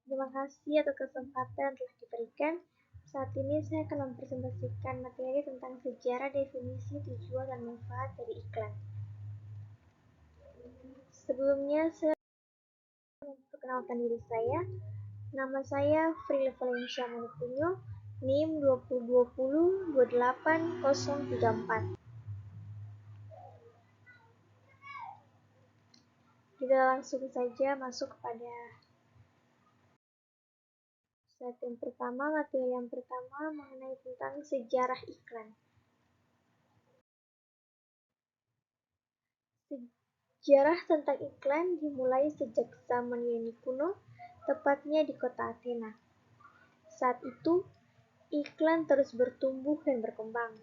Terima kasih atas kesempatan yang telah diberikan. Saat ini saya akan mempresentasikan materi tentang sejarah, definisi, tujuan, dan manfaat dari iklan. Sebelumnya, saya memperkenalkan diri saya. Nama saya Frila Valencia Manupunyo, NIM 2020-28034. Kita langsung saja masuk kepada slide yang pertama, materi yang pertama mengenai tentang sejarah iklan. Sejarah tentang iklan dimulai sejak zaman Yunani kuno, tepatnya di kota Athena. Saat itu, iklan terus bertumbuh dan berkembang.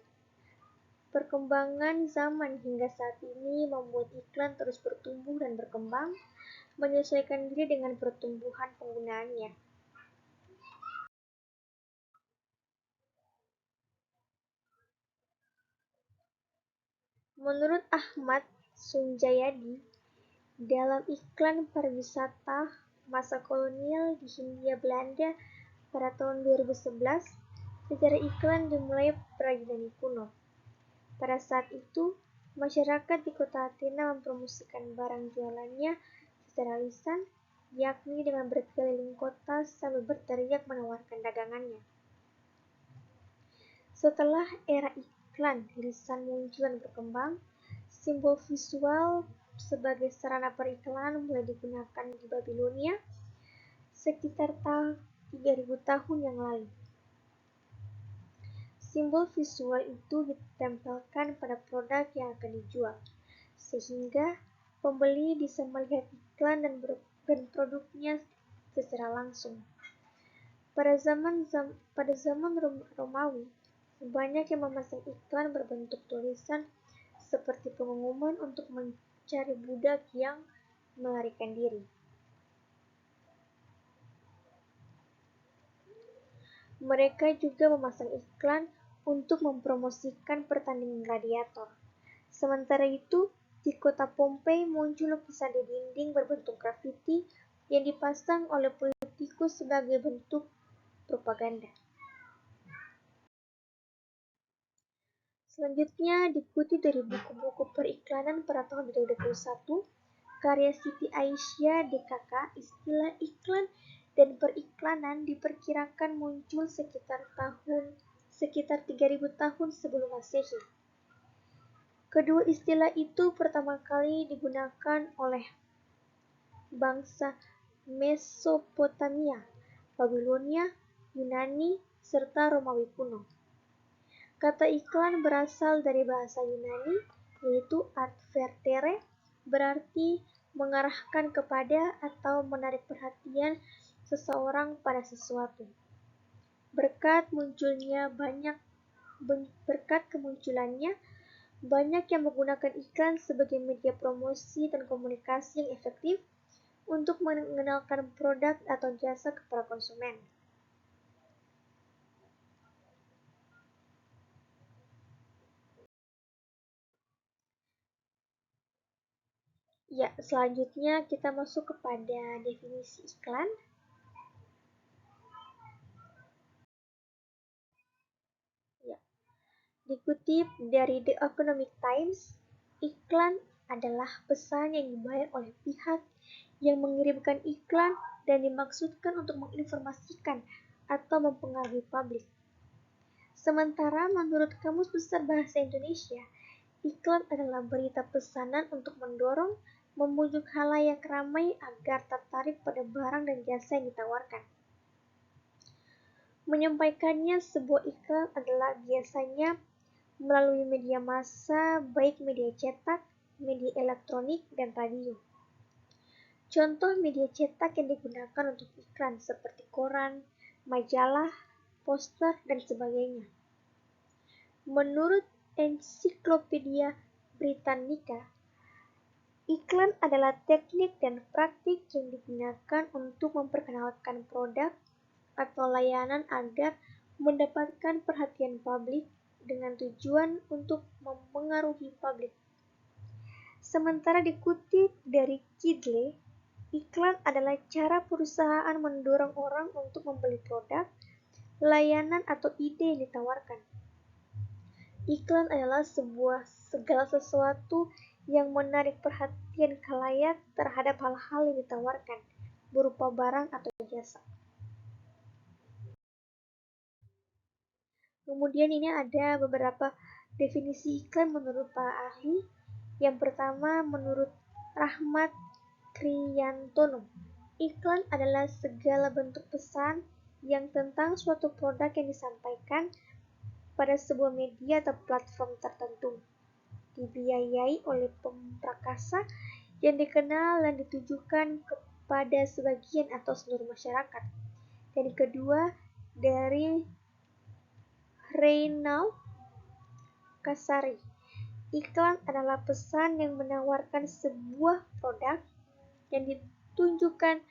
Perkembangan zaman hingga saat ini membuat iklan terus bertumbuh dan berkembang, menyesuaikan diri dengan pertumbuhan penggunaannya. Menurut Ahmad Sunjayadi, dalam iklan pariwisata masa kolonial di Hindia Belanda pada tahun 2011, sejarah iklan dimulai pada Yunani kuno. Pada saat itu, masyarakat di kota Athena mempromosikan barang jualannya secara lisan, yakni dengan berkeliling kota sambil berteriak menawarkan dagangannya. Setelah era iklan lisan muncul dan berkembang, simbol visual sebagai sarana periklanan mulai digunakan di Babilonia sekitar tahun 3000 tahun yang lalu. Simbol visual itu ditempelkan pada produk yang akan dijual, sehingga pembeli bisa melihat iklan dan produknya secara langsung. Pada zaman Romawi, banyak yang memasang iklan berbentuk tulisan seperti pengumuman untuk mencari budak yang melarikan diri. Mereka juga memasang iklan untuk mempromosikan pertandingan gladiator. Sementara itu, di kota Pompei muncul lukisan di dinding berbentuk grafiti yang dipasang oleh politikus sebagai bentuk propaganda. Selanjutnya dikutip dari buku-buku periklanan pada tahun 2021, karya Siti Aisyah DKK, istilah iklan dan periklanan diperkirakan muncul sekitar 3000 tahun sebelum Masehi. Kedua istilah itu pertama kali digunakan oleh bangsa Mesopotamia, Babilonia, Yunani, serta Romawi kuno. Kata iklan berasal dari bahasa Yunani, yaitu advertere, berarti mengarahkan kepada atau menarik perhatian seseorang pada sesuatu. Berkat kemunculannya, banyak yang menggunakan iklan sebagai media promosi dan komunikasi yang efektif untuk mengenalkan produk atau jasa kepada konsumen. Ya, selanjutnya kita masuk kepada definisi iklan. Ya. Dikutip dari The Economic Times, iklan adalah pesan yang dibayar oleh pihak yang mengirimkan iklan dan dimaksudkan untuk menginformasikan atau mempengaruhi publik. Sementara menurut Kamus Besar Bahasa Indonesia, iklan adalah berita pesanan untuk mendorong, membujuk khalayak ramai agar tertarik pada barang dan jasa yang ditawarkan. Menyampaikannya sebuah iklan adalah biasanya melalui media massa, baik media cetak, media elektronik, dan radio. Contoh media cetak yang digunakan untuk iklan seperti koran, majalah, poster, dan sebagainya. Menurut Ensiklopedia Britannica, iklan adalah teknik dan praktik yang digunakan untuk memperkenalkan produk atau layanan agar mendapatkan perhatian publik dengan tujuan untuk mempengaruhi publik. Sementara dikutip dari Kidley, Iklan adalah cara perusahaan mendorong orang untuk membeli produk, layanan, atau ide yang ditawarkan. Iklan adalah segala sesuatu yang menarik perhatian khalayak terhadap hal-hal yang ditawarkan, berupa barang atau jasa. Kemudian ini ada beberapa definisi iklan menurut para ahli. Yang pertama, menurut Rahmat Kriyantono, iklan adalah segala bentuk pesan yang tentang suatu produk yang disampaikan pada sebuah media atau platform tertentu, dibiayai oleh pemrakasa yang dikenal dan ditujukan kepada sebagian atau seluruh masyarakat. Dan kedua, dari Reynald Kasari, iklan adalah pesan yang menawarkan sebuah produk yang ditunjukkan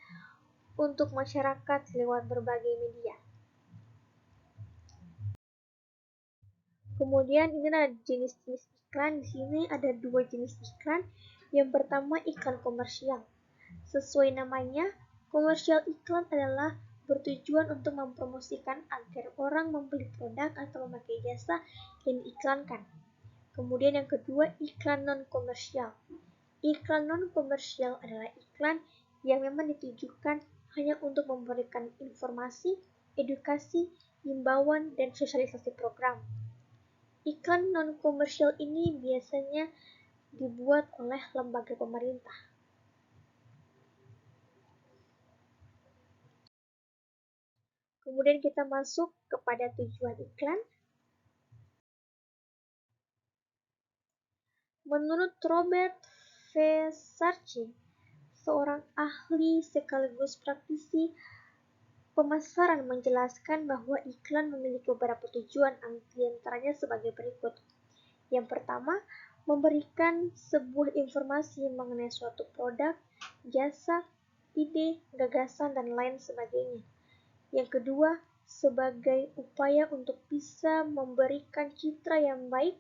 untuk masyarakat lewat berbagai media. Kemudian ini adalah jenis-jenis iklan. Di sini ada dua jenis iklan. Yang pertama, iklan komersial. Sesuai namanya, komersial iklan adalah bertujuan untuk mempromosikan agar orang membeli produk atau memakai jasa yang diiklankan. Kemudian yang kedua, iklan non-komersial. Iklan non-komersial adalah iklan yang memang ditujukan hanya untuk memberikan informasi, edukasi, himbauan, dan sosialisasi program. Iklan non-komersial ini biasanya dibuat oleh lembaga pemerintah. Kemudian kita masuk kepada tujuan iklan. Menurut Robert V. Sarchi, seorang ahli sekaligus praktisi pemasaran, menjelaskan bahwa iklan memiliki beberapa tujuan, antaranya sebagai berikut. Yang pertama, memberikan sebuah informasi mengenai suatu produk, jasa, ide, gagasan, dan lain sebagainya. Yang kedua, sebagai upaya untuk bisa memberikan citra yang baik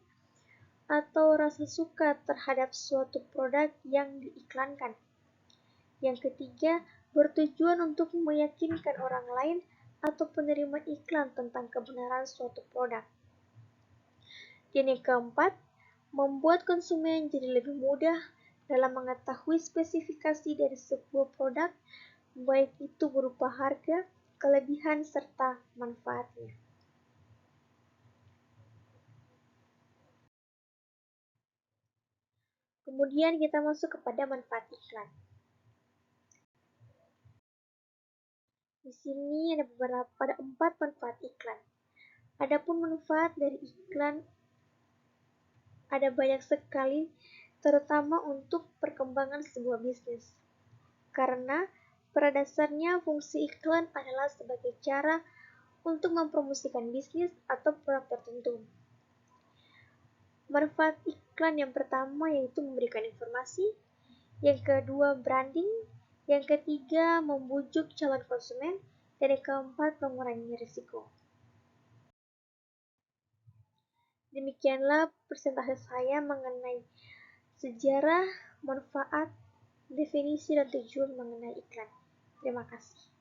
atau rasa suka terhadap suatu produk yang diiklankan. Yang ketiga, bertujuan untuk meyakinkan orang lain atau penerima iklan tentang kebenaran suatu produk. Dan yang keempat, membuat konsumen jadi lebih mudah dalam mengetahui spesifikasi dari sebuah produk, baik itu berupa harga, kelebihan, serta manfaatnya. Kemudian kita masuk kepada manfaat iklan. Di sini ada 4 manfaat iklan. Adapun manfaat dari iklan ada banyak sekali, terutama untuk perkembangan sebuah bisnis. Karena pada dasarnya fungsi iklan adalah sebagai cara untuk mempromosikan bisnis atau produk tertentu. Manfaat iklan yang pertama yaitu memberikan informasi, yang kedua branding, yang ketiga membujuk calon konsumen, dan yang keempat mengurangi risiko. Demikianlah presentasi saya mengenai sejarah, manfaat, definisi, dan tujuan mengenai iklan. Terima kasih.